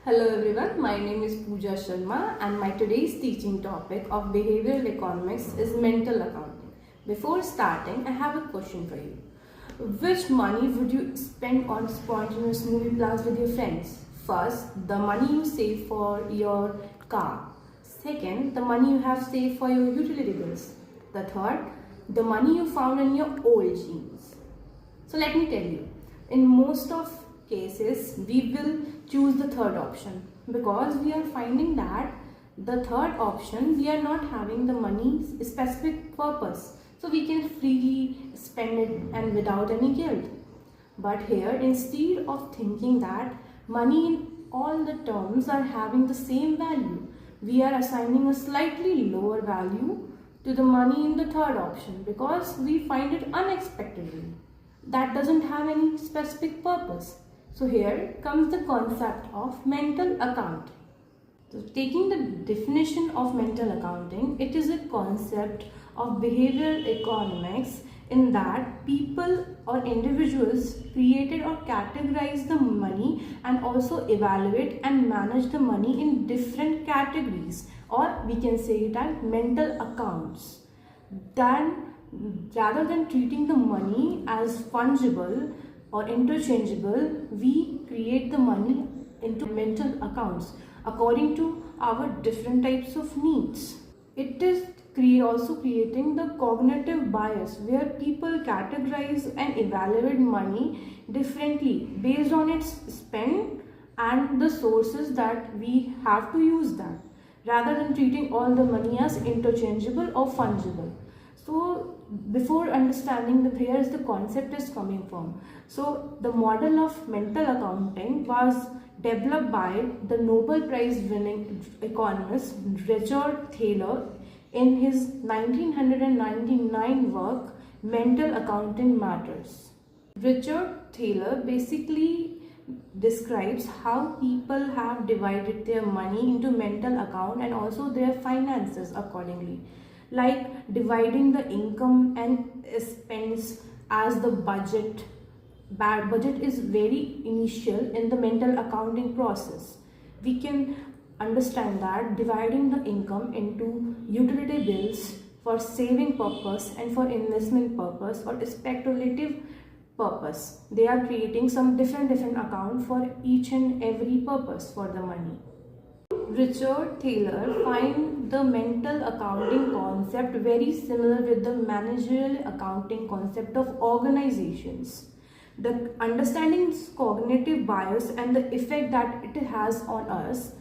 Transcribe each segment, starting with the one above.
Hello everyone, my name is Pooja Sharma and my today's teaching topic of behavioral economics is mental accounting. Before starting, I have a question for you. Which money would you spend on spontaneous movie plans with your friends? First, the money you save for your car. Second, the money you have saved for your utility bills. The third, the money you found in your old jeans. So let me tell you, in most of cases, we will choose the third option because we are finding that the third option we are not having the money specific purpose, so we can freely spend it and without any guilt. But here, instead of thinking that money in all the terms are having the same value, we are assigning a slightly lower value to the money in the third option because we find it unexpectedly. That doesn't have any specific purpose. So here comes the concept of mental accounting. So taking the definition of mental accounting, it is a concept of behavioral economics in that people or individuals created or categorize the money and also evaluate and manage the money in different categories, or we can say it as mental accounts. Then rather than treating the money as fungible or interchangeable, we create the money into mental accounts according to our different types of needs. It is also creating the cognitive bias where people categorize and evaluate money differently based on its spend and the sources that we have to use that, rather than treating all the money as interchangeable or fungible. So before understanding where is the concept is coming from, so the model of mental accounting was developed by the Nobel Prize winning economist Richard Thaler in his 1999 work Mental Accounting Matters. Richard Thaler basically describes how people have divided their money into mental account and also their finances accordingly, like dividing the income and expense as the budget. Budget is very initial in the mental accounting process. We can understand that dividing the income into utility bills for saving purpose and for investment purpose or speculative purpose, they are creating some different account for each and every purpose for the money. Richard Thaler finds the mental accounting concept very similar with the managerial accounting concept of organizations. The understanding cognitive bias and the effect that it has on us,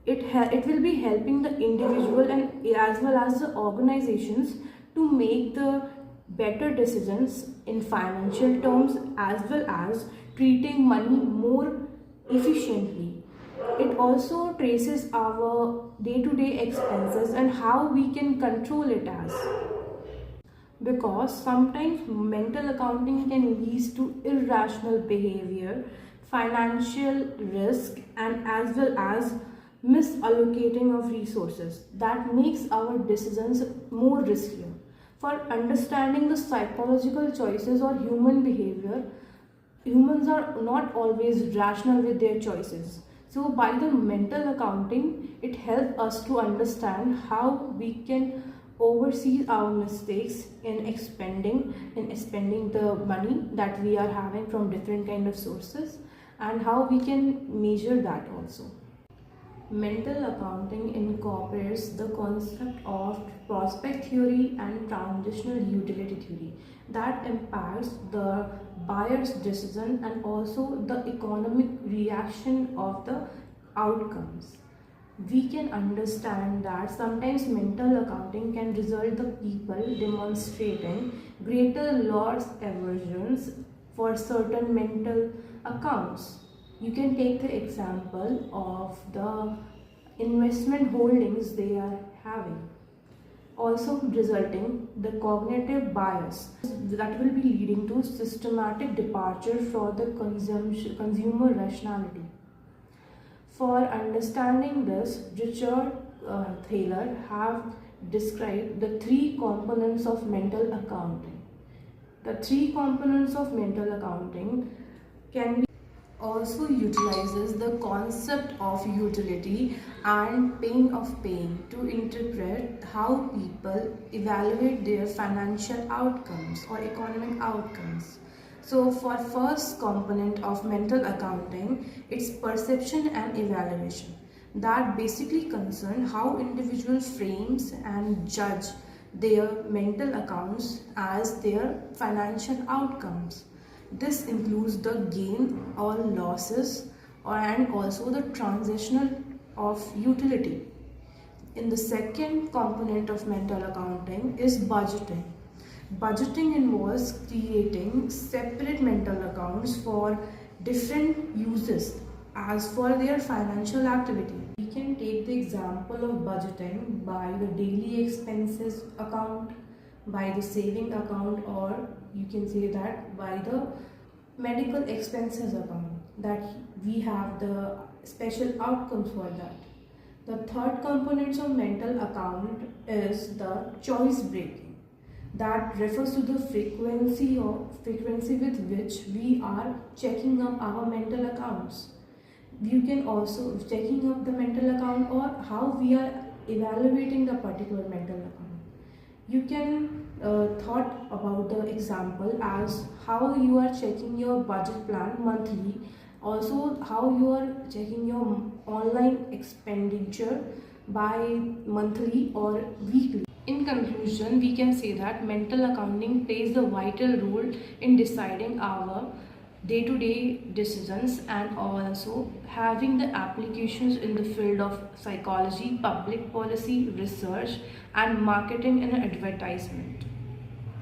it will be helping the individual and as well as the organizations to make the better decisions in financial terms as well as treating money more efficiently. It also traces our day-to-day expenses and how we can control it as. Because sometimes mental accounting can lead to irrational behavior, financial risk, and as well as misallocating of resources that makes our decisions more riskier. For understanding the psychological choices or human behavior, humans are not always rational with their choices. So by the mental accounting, it helps us to understand how we can oversee our mistakes in spending the money that we are having from different kind of sources, and how we can measure that also. Mental accounting incorporates the concept of prospect theory and transitional utility theory that impacts the buyer's decision and also the economic reaction of the outcomes. We can understand that sometimes mental accounting can result the people demonstrating greater loss aversions for certain mental accounts. You can take the example of the investment holdings they are having, also resulting the cognitive bias that will be leading to systematic departure for the consumer rationality. For understanding this, Richard Thaler have described the three components of mental accounting. The three components of mental accounting can be also utilizes the concept of utility and pain of pain to interpret how people evaluate their financial outcomes or economic outcomes. So for first component of mental accounting, it's perception and evaluation that basically concern how individual frames and judge their mental accounts as their financial outcomes. This includes the gain or losses and also the transactional of utility. In the second component of mental accounting is budgeting. Budgeting involves creating separate mental accounts for different uses as for their financial activity. We can take the example of budgeting by the daily expenses account, by the saving account, or you can say that by the medical expenses account, that we have the special outcomes for that. The third component of mental account is the choice breaking, that refers to the frequency with which we are checking up our mental accounts. You can also checking up the mental account or how we are evaluating the particular mental account. You can thought about the example as how you are checking your budget plan monthly, also how you are checking your online expenditure by monthly or weekly. In conclusion, we can say that mental accounting plays a vital role in deciding our day-to-day decisions and also having the applications in the field of psychology, public policy, research, and marketing and advertisement.